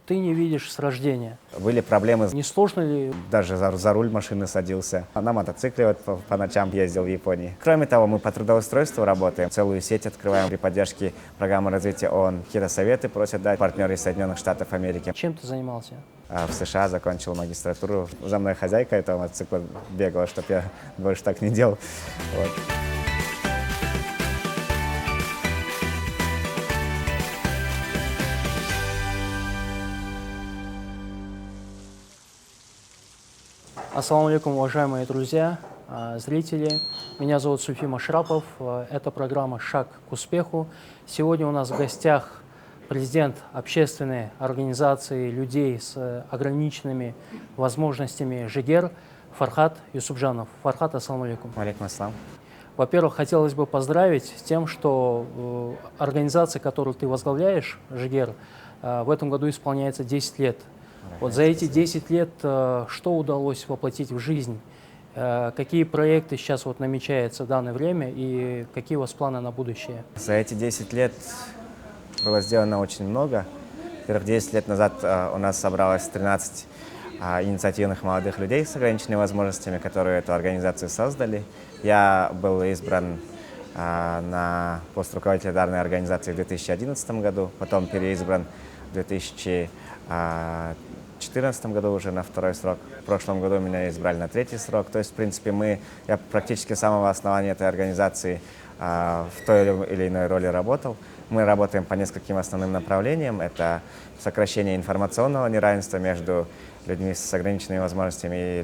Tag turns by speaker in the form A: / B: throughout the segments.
A: ты не видишь с рождения.
B: Были проблемы,
A: Не сложно ли?
B: даже за руль машины садился. На мотоцикле вот по ночам ездил в Японии. Кроме того, мы по трудоустройству работаем. Целую сеть открываем при поддержке программы развития ООН. Какие-то советы просят дать партнеры из Соединенных Штатов Америки.
A: Чем ты занимался?
B: В США закончил магистратуру. За мной хозяйка этого мотоцикла бегала, чтобы я больше так не делал. Вот.
A: Ассаламу алейкум, уважаемые друзья, зрители. Меня зовут Суфим Ашрапов. Это программа «Шаг к успеху». Сегодня у нас в гостях президент общественной организации людей с ограниченными возможностями ЖИГЕР Фархат Юсупжанов. Фархат, ассаламу алейкум.
B: Алейкум ассалам.
A: Во-первых, хотелось бы поздравить с тем, что организация, которую ты возглавляешь, ЖИГЕР, в этом году исполняется 10 лет. Вот за эти 10 лет что удалось воплотить в жизнь? Какие проекты сейчас вот намечаются в данное время и какие у вас планы на будущее?
B: За эти 10 лет было сделано очень много. Во-первых, 10 лет назад у нас собралось 13 инициативных молодых людей с ограниченными возможностями, которые эту организацию создали. Я был избран на пост руководителя данной организации в 2011 году, потом переизбран в 2014 году уже на второй срок. В прошлом году меня избрали на третий срок. То есть, в принципе, я практически с самого основания этой организации в той или иной роли работал. Мы работаем по нескольким основным направлениям. Это сокращение информационного неравенства между людьми с ограниченными возможностями и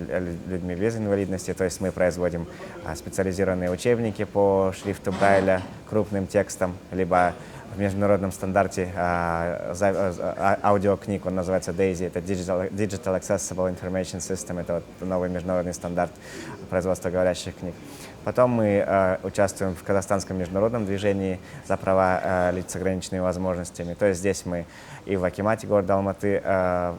B: людьми без инвалидности. То есть мы производим специализированные учебники по шрифту Брайля, крупным текстом, либо в международном стандарте аудиокниг, он называется DAISY, это Digital Accessible Information System, это вот новый международный стандарт производства говорящих книг. Потом мы участвуем в казахстанском международном движении за права лиц с ограниченными возможностями. То есть здесь мы и в Акимате города Алматы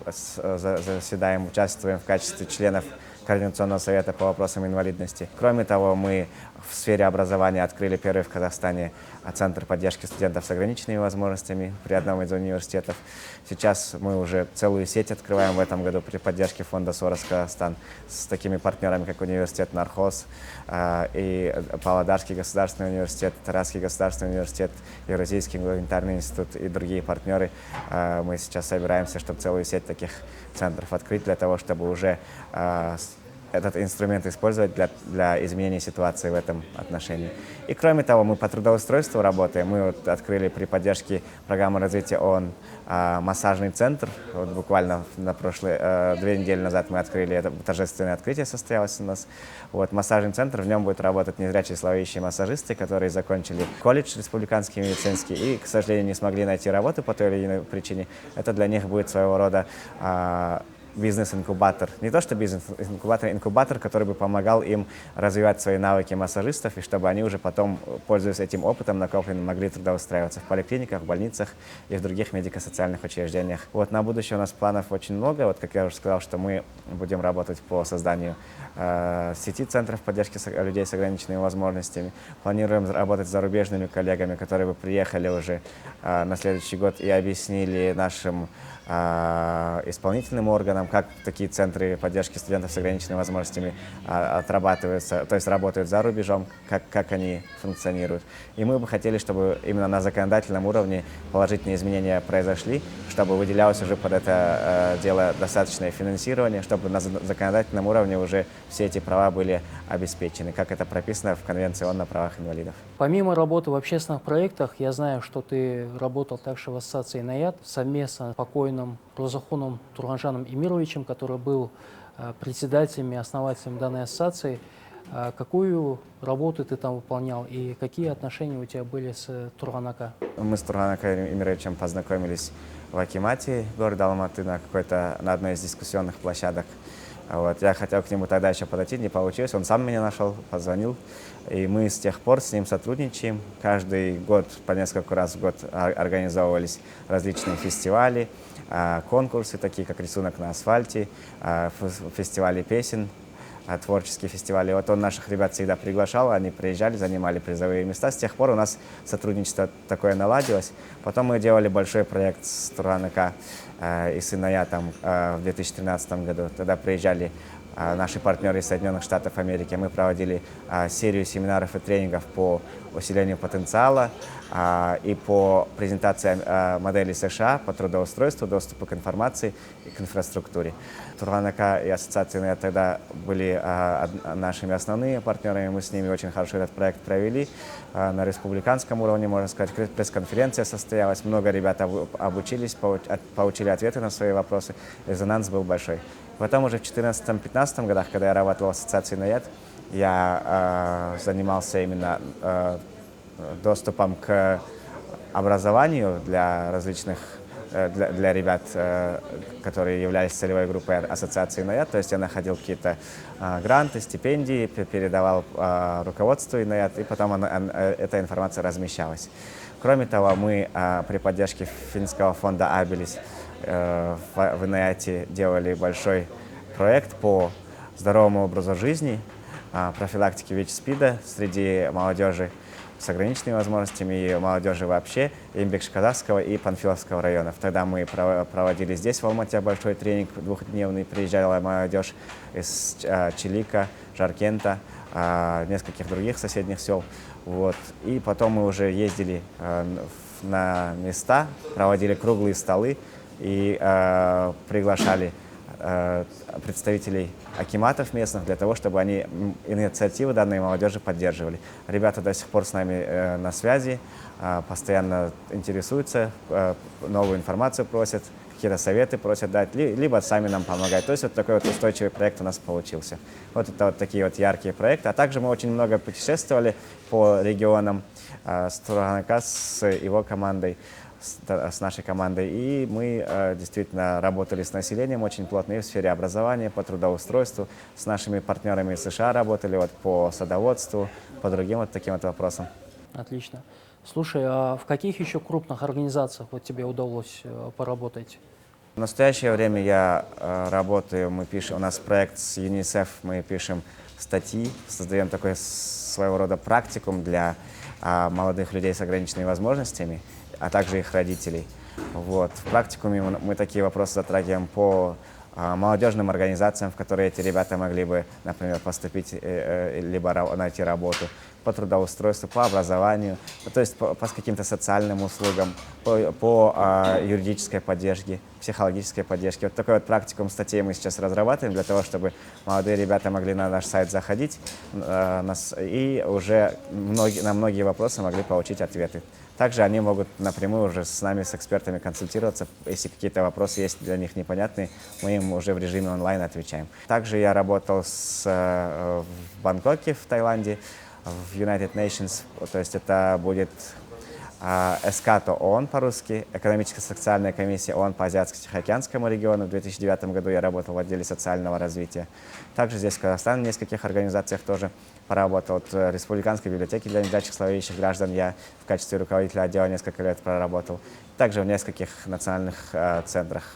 B: заседаем, участвуем в качестве членов Координационного совета по вопросам инвалидности. Кроме того, мы в сфере образования открыли первый в Казахстане Центр поддержки студентов с ограниченными возможностями при одном из университетов. Сейчас мы уже целую сеть открываем в этом году при поддержке фонда Сорос Казахстан с такими партнерами, как университет Нархоз и Павлодарский государственный университет, Тарасский государственный университет, Евразийский гуманитарный институт и другие партнеры. Мы сейчас собираемся, чтобы целую сеть таких центров открыть для того, чтобы уже этот инструмент использовать для изменения ситуации в этом отношении. И кроме того, мы по трудоустройству работаем. Мы вот открыли при поддержке программы развития ООН массажный центр. Вот буквально на 2 недели назад мы открыли, это торжественное открытие состоялось у нас. Вот массажный центр, в нем будут работать незрячие слабовидящие массажисты, которые закончили колледж республиканский медицинский и, к сожалению, не смогли найти работу по той или иной причине. Это для них будет своего рода бизнес-инкубатор. Не то что бизнес-инкубатор, инкубатор, который бы помогал им развивать свои навыки массажистов, и чтобы они уже потом, пользуясь этим опытом накопленным, могли трудоустраиваться в поликлиниках, в больницах и в других медико-социальных учреждениях. Вот на будущее у нас планов очень много. Вот как я уже сказал, что мы будем работать по созданию сети центров поддержки людей с ограниченными возможностями. Планируем работать с зарубежными коллегами, которые бы приехали уже на следующий год и объяснили нашим исполнительным органам, как такие центры поддержки студентов с ограниченными возможностями отрабатываются, то есть работают за рубежом, как они функционируют. И мы бы хотели, чтобы именно на законодательном уровне положительные изменения произошли, чтобы выделялось уже под это дело достаточное финансирование, чтобы на законодательном уровне уже все эти права были обеспечены, как это прописано в Конвенции ООН о правах инвалидов.
A: Помимо работы в общественных проектах, я знаю, что ты работал также в ассоциации «Наяд» совместно с покойным Розахуном Турганжаном Эмировичем, который был председателем и основателем данной ассоциации. Какую работу ты там выполнял и какие отношения у тебя были с Турганака?
B: Мы с Турганаком Эмировичем познакомились в Акимате города Алматы на одной из дискуссионных площадок. Вот. Я хотел к нему тогда еще подойти, не получилось. Он сам меня нашел, позвонил. И мы с тех пор с ним сотрудничаем. Каждый год, по несколько раз в год организовывались различные фестивали, конкурсы, такие как «Рисунок на асфальте», фестивали песен, творческие фестивали. Вот он наших ребят всегда приглашал, они приезжали, занимали призовые места. С тех пор у нас сотрудничество такое наладилось. Потом мы делали большой проект с Турганака и СНЯ там в 2013 году. Тогда приезжали наши партнеры из Соединенных Штатов Америки. Мы проводили серию семинаров и тренингов по усилению потенциала и по презентации моделей США по трудоустройству, доступу к информации и к инфраструктуре. Турган-АК и Ассоциация НЭТ тогда были нашими основными партнерами. Мы с ними очень хорошо этот проект провели. На республиканском уровне, можно сказать, пресс-конференция состоялась. Много ребят обучились, получили ответы на свои вопросы. Резонанс был большой. Потом уже в 2014-2015 годах, когда я работал в ассоциации НАЯТ, я занимался именно доступом к образованию для различных, для ребят, которые являлись целевой группой ассоциации НАЯТ. То есть я находил какие-то гранты, стипендии, передавал руководству НАЯТ, и потом эта информация размещалась. Кроме того, мы при поддержке финского фонда «Абилис» в НАЯТе делали большой проект по здоровому образу жизни, профилактике ВИЧ-СПИДа среди молодежи с ограниченными возможностями и молодежи вообще, Эмбекши-Казахского и Панфиловского районов. Тогда мы проводили здесь, в Алмате, большой тренинг двухдневный. Приезжала молодежь из Чилика, Жаркента, нескольких других соседних сел. Вот. И потом мы уже ездили на места, проводили круглые столы и приглашали представителей акиматов местных для того, чтобы они инициативы данной молодежи поддерживали. Ребята до сих пор с нами на связи, постоянно интересуются, новую информацию просят, какие-то советы просят дать, либо сами нам помогают. То есть вот такой вот устойчивый проект у нас получился. Вот это вот такие вот яркие проекты. А также мы очень много путешествовали по регионам с Турган-АК, с его командой, с нашей командой. И мы действительно работали с населением очень плотно и в сфере образования, по трудоустройству. С нашими партнерами из США работали вот, по садоводству, по другим вот таким вот вопросам.
A: Отлично. Слушай, а в каких еще крупных организациях вот тебе удалось поработать?
B: В настоящее время я работаю, мы пишем, у нас проект с ЮНИСЕФ, мы пишем статьи, создаем такой своего рода практикум для молодых людей с ограниченными возможностями, а также их родителей. Вот. В практикуме мы такие вопросы затрагиваем по молодежным организациям, в которые эти ребята могли бы, например, поступить, либо найти работу, по трудоустройству, по образованию, то есть по каким-то социальным услугам, по юридической поддержке, психологической поддержке. Вот такой вот практикум статей мы сейчас разрабатываем для того, чтобы молодые ребята могли на наш сайт заходить и уже на многие вопросы могли получить ответы. Также они могут напрямую уже с нами, с экспертами консультироваться. Если какие-то вопросы есть для них непонятные, мы им уже в режиме онлайн отвечаем. Также я работал в Бангкоке, в Таиланде, в United Nations, то есть это будет ЭСКАТО ООН по-русски, Экономическая социальная комиссия ООН по Азиатско-Тихоокеанскому региону. В 2009 году я работал в отделе социального развития. Также здесь в Казахстане в нескольких организациях тоже поработал. Вот в Республиканской библиотеке для незрячих слабовидящих граждан я в качестве руководителя отдела несколько лет проработал. Также в нескольких национальных центрах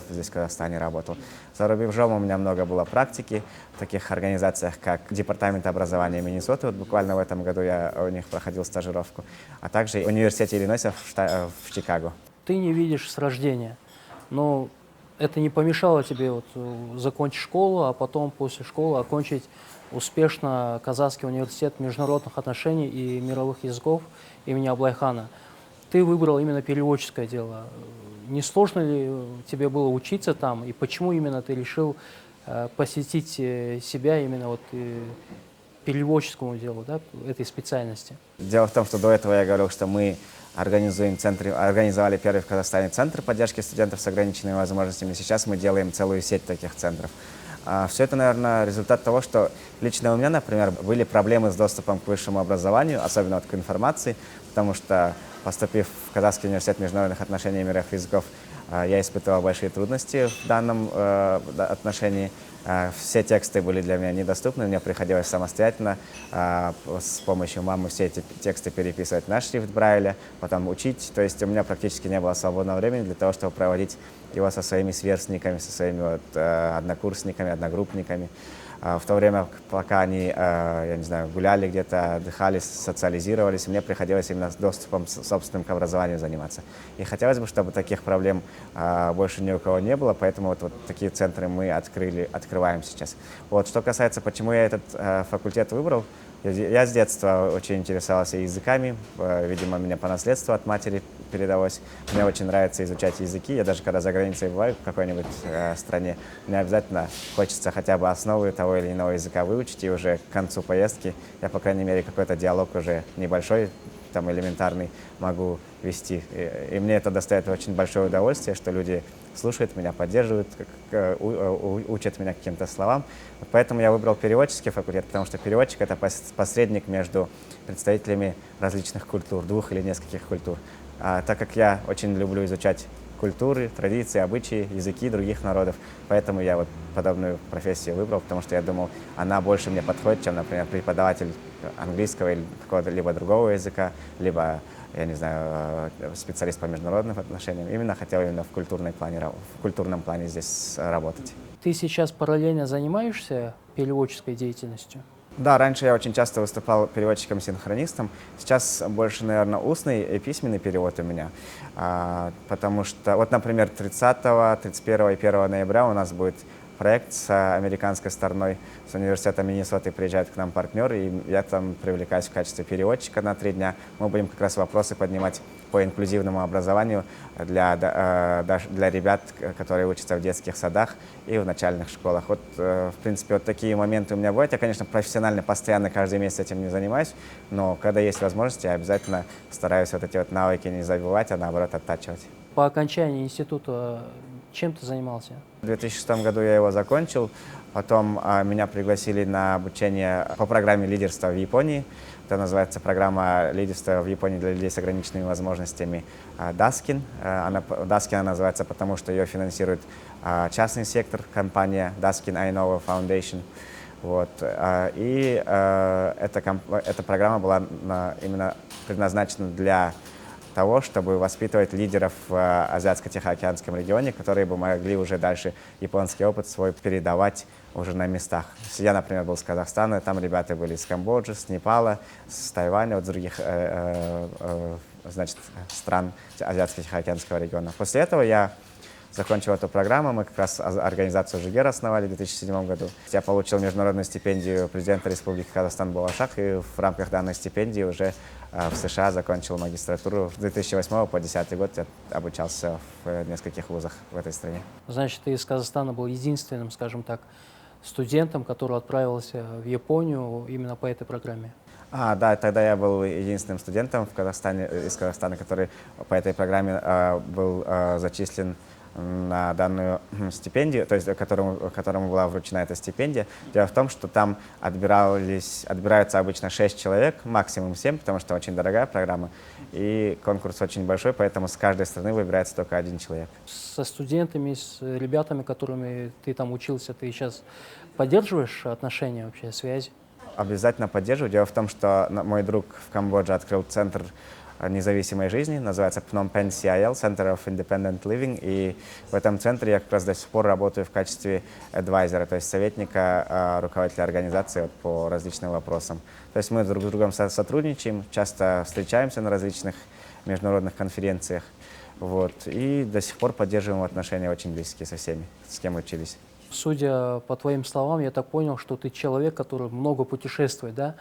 B: здесь в Казахстане работал. За рубежом у меня много было практики в таких организациях, как Департамент образования Миннесоты. Вот буквально в этом году я у них проходил стажировку. А также в университете Иллинойса в Чикаго.
A: Ты не видишь с рождения, но это не помешало тебе вот закончить школу, а потом после школы окончить успешно Казахский университет международных отношений и мировых языков имени Аблайхана. Ты выбрал именно переводческое дело. Не сложно ли тебе было учиться там, и почему именно ты решил посвятить себя именно вот переводческому делу, да, этой специальности?
B: Дело в том, что до этого я говорил, что мы организовали первый в Казахстане центр поддержки студентов с ограниченными возможностями. Сейчас мы делаем целую сеть таких центров. Все это, наверное, результат того, что лично у меня, например, были проблемы с доступом к высшему образованию, особенно вот к информации, потому что, поступив в Казахский университет международных отношений и мировых языков, я испытывал большие трудности в данном отношении. Все тексты были для меня недоступны, мне приходилось самостоятельно с помощью мамы все эти тексты переписывать на шрифт Брайля, потом учить. То есть у меня практически не было свободного времени для того, чтобы проводить его со своими сверстниками, со своими однокурсниками, одногруппниками. В то время, пока они, я не знаю, гуляли где-то, отдыхали, социализировались, мне приходилось именно с доступом собственным к образованию заниматься. И хотелось бы, чтобы таких проблем больше ни у кого не было, поэтому вот такие центры мы открываем сейчас. Вот, что касается, почему я этот факультет выбрал, я с детства очень интересовался языками, видимо, мне по наследству от матери передалось. Мне очень нравится изучать языки, я даже когда за границей бываю в какой-нибудь стране, мне обязательно хочется хотя бы основы того или иного языка выучить, и уже к концу поездки я, по крайней мере, какой-то диалог уже небольшой, там, элементарный, могу вести. И мне это доставит очень большое удовольствие, что люди слушают меня, поддерживают, учат меня каким-то словам. Поэтому я выбрал переводческий факультет, потому что переводчик — это посредник между представителями различных культур, двух или нескольких культур. Так как я очень люблю изучать культуры, традиции, обычаи, языки других народов, поэтому я вот подобную профессию выбрал, потому что я думал, она больше мне подходит, чем, например, преподаватель английского или какого-либо другого языка, либо, я не знаю, специалист по международным отношениям. Именно хотел в культурном плане здесь работать.
A: Ты сейчас параллельно занимаешься переводческой деятельностью?
B: Да, раньше я очень часто выступал переводчиком-синхронистом. Сейчас больше, наверное, устный и письменный перевод у меня. Потому что, вот, например, 30, 31 и 1 ноября у нас будет проект с американской стороной, с университета Миннесоты приезжает к нам партнер, и я там привлекаюсь в качестве переводчика на 3 дня. Мы будем как раз вопросы поднимать по инклюзивному образованию для ребят, которые учатся в детских садах и в начальных школах. Вот, в принципе, вот такие моменты у меня бывают. Я, конечно, профессионально, постоянно, каждый месяц этим не занимаюсь, но когда есть возможность, я обязательно стараюсь вот эти вот навыки не забывать, а наоборот оттачивать.
A: По окончании института чем ты занимался?
B: В 2006 году я его закончил, потом меня пригласили на обучение по программе лидерства в Японии. Это называется программа лидерства в Японии для людей с ограниченными возможностями Daskin. Daskin она называется, потому что ее финансирует частный сектор, компания Daskin Ainova Foundation. Вот. И эта программа была именно предназначена для того, чтобы воспитывать лидеров в Азиатско-Тихоокеанском регионе, которые бы могли уже дальше японский опыт свой передавать уже на местах. Я, например, был с Казахстана, там ребята были с Камбоджи, с Непала, с Тайваня, вот с других стран Азиатско-Тихоокеанского региона. После этого я закончил эту программу, мы как раз организацию ЖИГЕР основали в 2007 году. Я получил международную стипендию президента Республики Казахстан Болашак, и в рамках данной стипендии уже в США закончил магистратуру. С 2008 по 2010 год я обучался в нескольких вузах в этой стране.
A: Значит, ты из Казахстана был единственным, скажем так, студентом, который отправился в Японию именно по этой программе?
B: Да, тогда я был единственным студентом из Казахстана, который по этой программе был зачислен на данную стипендию, то есть которому была вручена эта стипендия. Дело в том, что там отбираются обычно 6 человек, максимум 7, потому что очень дорогая программа, и конкурс очень большой, поэтому с каждой страны выбирается только 1 человек.
A: Со студентами, с ребятами, которыми ты там учился, ты сейчас поддерживаешь отношения, вообще, связи?
B: Обязательно поддерживаю. Дело в том, что мой друг в Камбодже открыл центр независимой жизни, называется Phnom Penh CIL, Center of Independent Living, и в этом центре я как раз до сих пор работаю в качестве адвайзера, то есть советника руководителя организации по различным вопросам. То есть мы друг с другом сотрудничаем, часто встречаемся на различных международных конференциях, вот, и до сих пор поддерживаем отношения очень близкие со всеми, с кем учились.
A: Судя по твоим словам, я так понял, что ты человек, который много путешествует, да?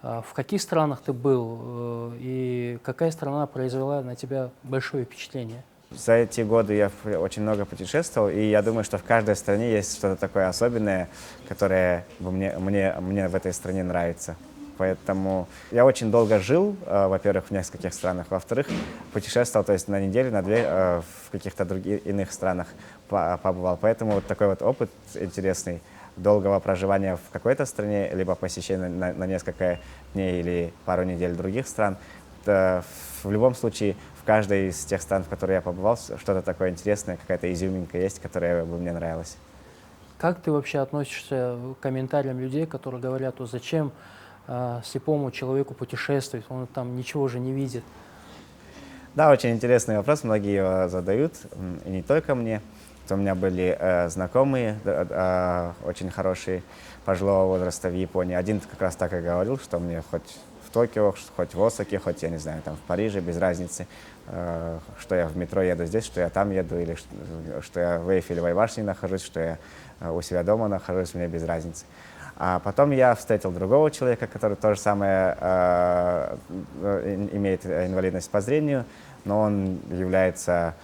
A: В каких странах ты был и какая страна произвела на тебя большое впечатление?
B: За эти годы я очень много путешествовал, и я думаю, что в каждой стране есть что-то такое особенное, которое мне в этой стране нравится. Поэтому я очень долго жил, во-первых, в нескольких странах, во-вторых, путешествовал, то есть на неделю, на 2 в каких-то других иных странах побывал. Поэтому вот такой вот опыт интересный долгого проживания в какой-то стране, либо посещения на несколько дней или пару недель других стран. В любом случае, в каждой из тех стран, в которые я побывал, что-то такое интересное, какая-то изюминка есть, которая бы мне нравилась.
A: Как ты вообще относишься к комментариям людей, которые говорят, вот зачем слепому человеку путешествовать, он там ничего же не видит?
B: Да, очень интересный вопрос, многие его задают, и не только мне. У меня были знакомые, очень хорошие, пожилого возраста в Японии. Один как раз так и говорил, что мне хоть в Токио, хоть в Осаке, хоть, я не знаю, там в Париже, без разницы, что я в метро еду здесь, что я там еду, или что я в Эйфелевой башне нахожусь, что я у себя дома нахожусь, мне без разницы. А потом я встретил другого человека, который то же самое имеет инвалидность по зрению, но он является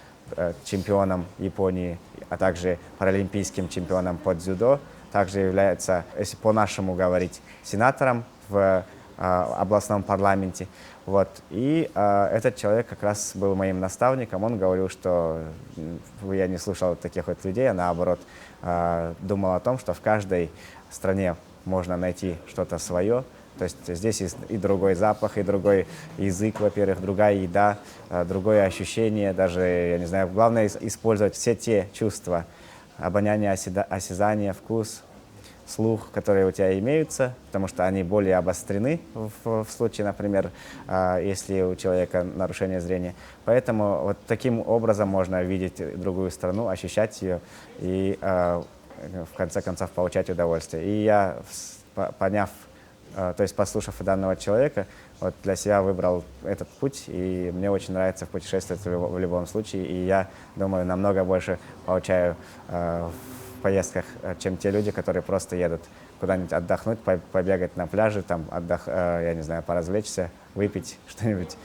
B: чемпионом Японии, а также паралимпийским чемпионом по дзюдо, также является, если по-нашему говорить, сенатором в областном парламенте. Вот. И этот человек как раз был моим наставником. Он говорил, что я не слушал таких вот людей, а наоборот думал о том, что в каждой стране можно найти что-то свое. То есть здесь и другой запах, и другой язык, во-первых, другая еда, другое ощущение, даже, я не знаю, главное использовать все те чувства, обоняние, осязание, вкус, слух, которые у тебя имеются, потому что они более обострены в случае, например, если у человека нарушение зрения. Поэтому вот таким образом можно видеть другую страну, ощущать ее и в конце концов получать удовольствие. И я, поняв, то есть послушав данного человека, вот для себя выбрал этот путь, и мне очень нравится путешествовать в любом случае, и я думаю, намного больше получаю в поездках, чем те люди, которые просто едут куда-нибудь отдохнуть, побегать на пляже, там, я не знаю, поразвлечься, выпить что-нибудь.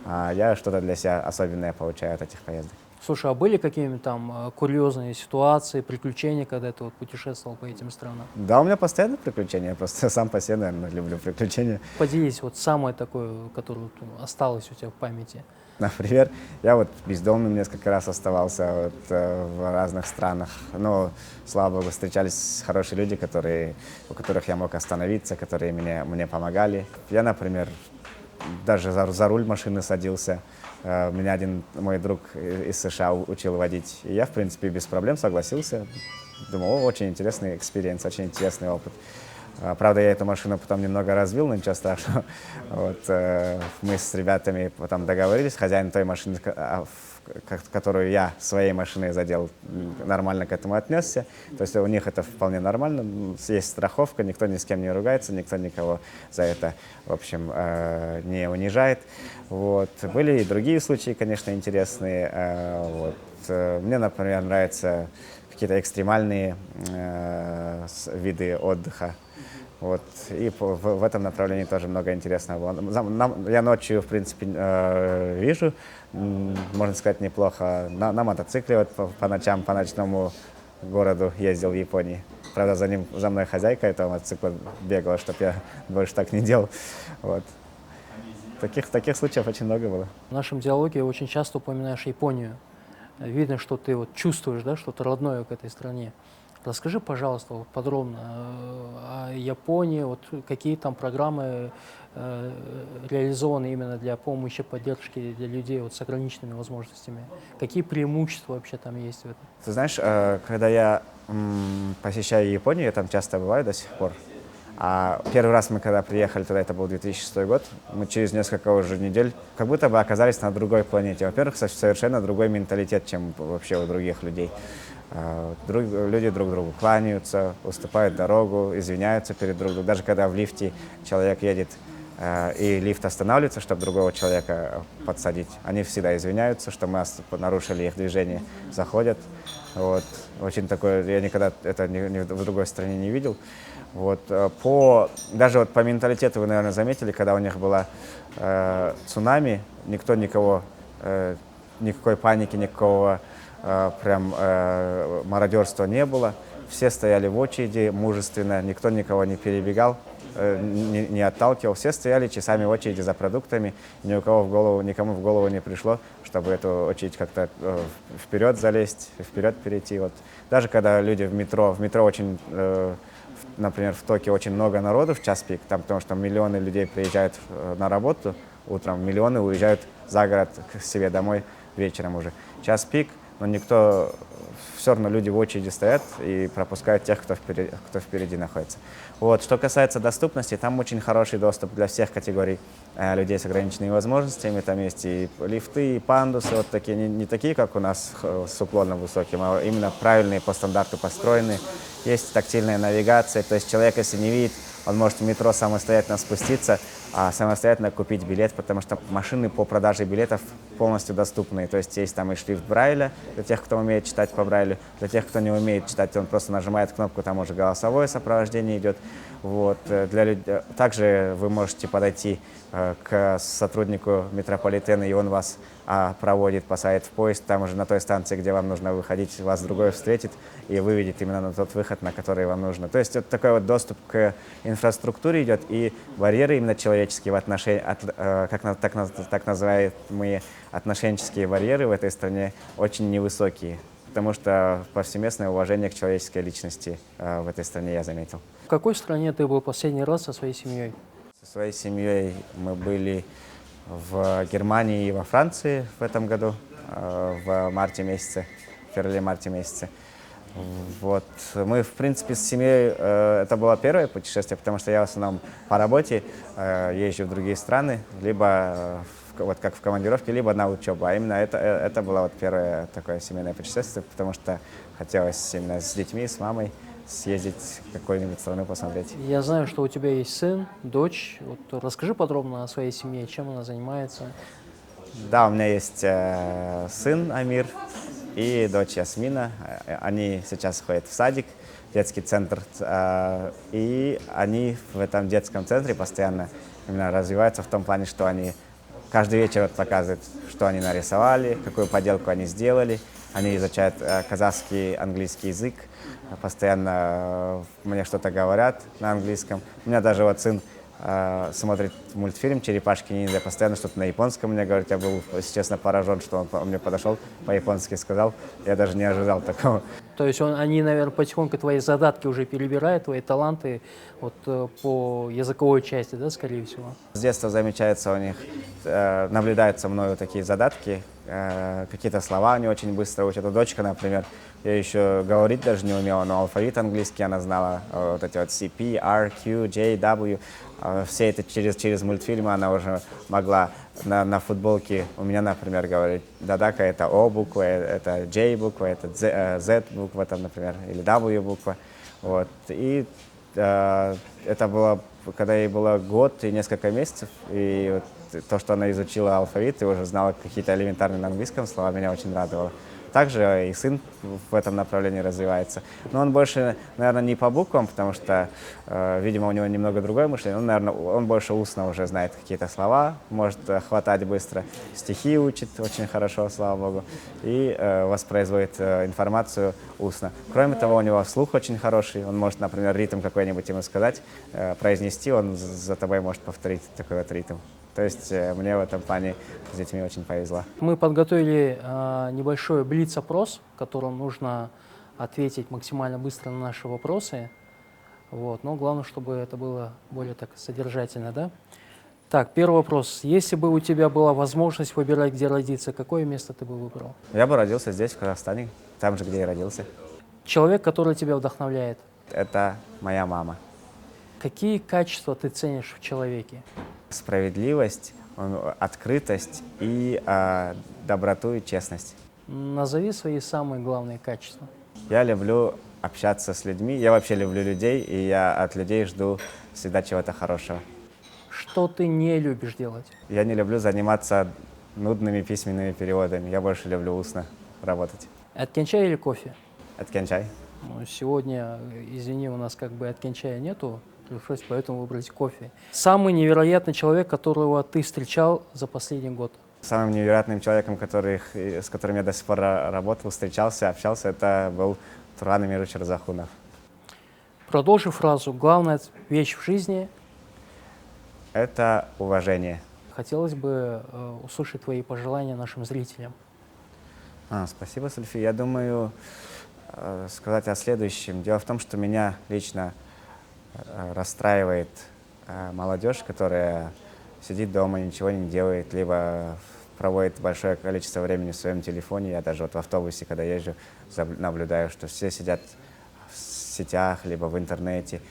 B: А я что-то для себя особенное получаю от этих поездок.
A: Слушай, а были какие-нибудь там курьезные ситуации, приключения, когда ты вот путешествовал по этим странам?
B: Да, у меня постоянно приключения, я просто сам по себе, наверное, люблю приключения.
A: Поделись вот самое такое, которое вот осталось у тебя в памяти.
B: Например, я вот бездомным несколько раз оставался вот, в разных странах. Но, слава богу, встречались хорошие люди, у которых я мог остановиться, которые мне помогали. Я, например, даже за руль машины садился. Меня один мой друг из США учил водить. И я, в принципе, без проблем согласился. Думал, очень интересный экспириенс, очень интересный опыт. Правда, я эту машину потом немного разбил, но ничего страшного. Вот, мы с ребятами потом договорились, хозяин той машины, которую я своей машиной задел, нормально к этому отнесся. То есть у них это вполне нормально, есть страховка, никто ни с кем не ругается, никто никого за это, в общем, не унижает. Вот. Были и другие случаи, конечно, интересные. Вот. Мне, например, нравятся какие-то экстремальные виды отдыха. Вот. И в этом направлении тоже много интересного было. Я ночью, в принципе, вижу, можно сказать, неплохо. На мотоцикле вот по ночам, по ночному городу ездил в Японии. Правда, за мной хозяйка этого мотоцикла бегала, чтобы я больше так не делал. Вот. Таких случаев очень много было.
A: В нашем диалоге очень часто упоминаешь Японию. Видно, что ты вот чувствуешь, да, что-то родное к этой стране. Расскажи, пожалуйста, вот подробно о Японии, вот какие там программы реализованы именно для помощи, поддержки для людей вот с ограниченными возможностями. Какие преимущества вообще там есть в этом?
B: Ты знаешь, когда я посещаю Японию, я там часто бываю до сих пор. А первый раз мы, когда приехали туда, это был 2006 год, мы через несколько уже недель как будто бы оказались на другой планете. Во-первых, совершенно другой менталитет, чем вообще у других людей. Люди друг другу кланяются, уступают дорогу, извиняются перед друг другом. Даже когда в лифте человек едет, и лифт останавливается, чтобы другого человека подсадить, они всегда извиняются, что мы нарушили их движение, заходят. Вот. Очень такое, я никогда это в другой стране не видел. Вот, даже вот по менталитету вы, наверное, заметили, когда у них было цунами, никто никого, никакой паники, никакого мародерства не было. Все стояли в очереди мужественно, никто никого не перебегал, не отталкивал. Все стояли часами в очереди за продуктами, никому в голову не пришло, чтобы эту очередь как-то вперед залезть, вперед перейти. Вот. Даже когда люди в метро очень... Например, в Токио очень много народу в час пик, там, потому что миллионы людей приезжают на работу утром, миллионы уезжают за город к себе домой вечером уже. Час пик, но никто все равно люди в очереди стоят и пропускают тех, кто впереди находится. Вот. Что касается доступности, там очень хороший доступ для всех категорий людей с ограниченными возможностями. Там есть и лифты, и пандусы, вот такие, не такие, как у нас с уклоном высоким, а именно правильные по стандарту построенные. Есть тактильная навигация, то есть человек, если не видит, он может в метро самостоятельно спуститься, а самостоятельно купить билет, потому что машины по продаже билетов полностью доступны. То есть есть там и шрифт Брайля для тех, кто умеет читать по Брайлю. Для тех, кто не умеет читать, он просто нажимает кнопку, там уже голосовое сопровождение идет. Вот. Также вы можете подойти к сотруднику метрополитена, и он вас проводит, посадит в поезд. Там уже на той станции, где вам нужно выходить, вас другой встретит и выведет именно на тот выход, на который вам нужно. То есть вот такой вот доступ к инфраструктуре идет, и барьеры именно человеческие в отношении, так называемые отношенческие барьеры в этой стране очень невысокие, потому что повсеместное уважение к человеческой личности в этой стране я заметил.
A: В какой стране ты был последний раз со своей семьей?
B: Со своей семьей мы были в Германии и во Франции в этом году, в марте месяце, в феврале-марте месяце. Вот. Мы, в принципе, с семьей, это было первое путешествие, потому что я в основном по работе езжу в другие страны, либо вот как в командировке, либо на учебу. А именно это было вот первое такое семейное путешествие, потому что хотелось именно с детьми, с мамой съездить в какую-нибудь страну посмотреть.
A: Я знаю, что у тебя есть сын, дочь. Вот расскажи подробно о своей семье, чем она занимается.
B: Да, у меня есть сын Амир и дочь Ясмина. Они сейчас ходят в садик, детский центр, и они в этом детском центре постоянно именно развиваются в том плане, что они каждый вечер вот показывают, что они нарисовали, какую поделку они сделали. Они изучают казахский, английский язык, постоянно мне что-то говорят на английском. У меня даже вот сын смотрит мультфильм «Черепашки-ниндзя», постоянно что-то на японском мне говорит. Я был, если честно, поражен, что он мне подошел, по-японски сказал. Я даже не ожидал такого.
A: То есть они, наверное, потихоньку твои задатки уже перебирают, твои таланты вот, по языковой части, да, скорее всего?
B: С детства замечается у них, наблюдаются мною такие задатки, какие-то слова они очень быстро учат. У дочка, например, я еще говорить даже не умела, но алфавит английский она знала, вот эти вот CP, R, Q, J, W. Все это через мультфильмы она уже могла на футболке у меня, например, говорить. Дадака — это О буква, это J буква, это Z буква, там, например, или W буква. Вот. И это было, когда ей было год и несколько месяцев, и вот то, что она изучила алфавит и уже знала какие-то элементарные на английском слова, меня очень радовало. Также и сын в этом направлении развивается. Но он больше, наверное, не по буквам, потому что, видимо, у него немного другое мышление. Он больше устно уже знает какие-то слова, может хватать быстро, стихи учит очень хорошо, слава богу, и воспроизводит информацию устно. Кроме того, у него слух очень хороший. Он может, например, ритм какой-нибудь ему сказать, произнести, он за тобой может повторить такой вот ритм. То есть мне в этом плане с детьми очень повезло.
A: Мы подготовили небольшой блиц-опрос, в котором нужно ответить максимально быстро на наши вопросы. Вот. Но главное, чтобы это было более так содержательно, да? Так, первый вопрос. Если бы у тебя была возможность выбирать, где родиться, какое место ты бы выбрал?
B: Я бы родился здесь, в Казахстане, там же, где и родился.
A: Человек, который тебя вдохновляет.
B: Это моя мама.
A: Какие качества ты ценишь в человеке?
B: Справедливость, открытость и доброту и честность.
A: Назови свои самые главные качества.
B: Я люблю общаться с людьми, я вообще люблю людей, и я от людей жду всегда чего-то хорошего.
A: Что ты не любишь делать?
B: Я не люблю заниматься нудными письменными переводами, я больше люблю устно работать.
A: Аткенчай или кофе?
B: Аткенчай.
A: Ну, сегодня, извини, у нас как бы аткенчая нету, пришлось поэтому выбрать кофе. Самый невероятный человек, которого ты встречал за последний год?
B: Самым невероятным человеком, с которым я до сих пор работал, встречался, общался, это был Туран Эмирович Разахунов.
A: Продолжи фразу. Главная вещь в жизни.
B: Это уважение.
A: Хотелось бы услышать твои пожелания нашим зрителям.
B: Спасибо, Сульфи. Я думаю сказать о следующем. Дело в том, что меня лично расстраивает молодежь, которая сидит дома, ничего не делает, либо проводит большое количество времени в своем телефоне. Я даже вот в автобусе, когда езжу, наблюдаю, что все сидят в сетях, либо в интернете.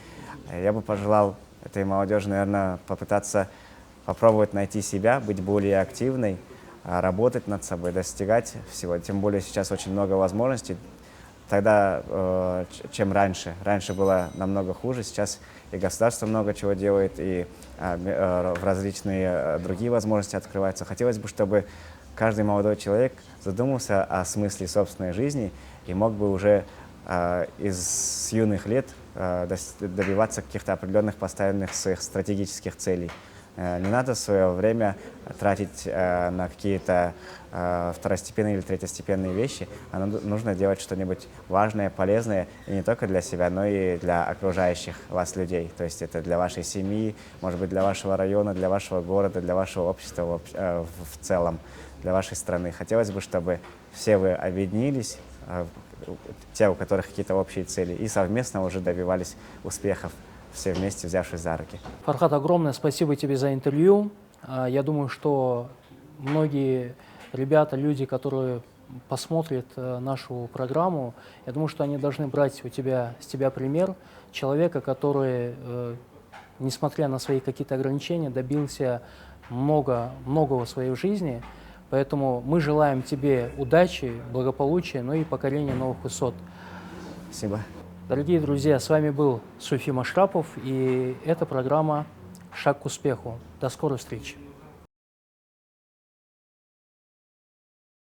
B: Я бы пожелал этой молодежи, наверное, попробовать найти себя, быть более активной, работать над собой, достигать всего. Тем более сейчас очень много возможностей. Тогда, чем раньше. Раньше было намного хуже. Сейчас и государство много чего делает, и в различные другие возможности открываются. Хотелось бы, чтобы каждый молодой человек задумался о смысле собственной жизни и мог бы уже с юных лет добиваться каких-то определенных поставленных своих стратегических целей. Не надо свое время тратить на какие-то второстепенные или третьестепенные вещи, а нужно делать что-нибудь важное, полезное, и не только для себя, но и для окружающих вас людей. То есть это для вашей семьи, может быть, для вашего района, для вашего города, для вашего общества в целом, для вашей страны. Хотелось бы, чтобы все вы объединились, те, у которых какие-то общие цели, и совместно уже добивались успехов, все вместе взявшись за руки.
A: Фархат, огромное спасибо тебе за интервью. Я думаю, что многие ребята, люди, которые посмотрят нашу программу, я думаю, что они должны брать с тебя пример человека, который, несмотря на свои какие-то ограничения, добился многого в своей жизни. Поэтому мы желаем тебе удачи, благополучия, ну и покорения новых высот.
B: Спасибо.
A: Дорогие друзья, с вами был Суфи Машрапов, и эта программа «Шаг к успеху». До скорой встречи.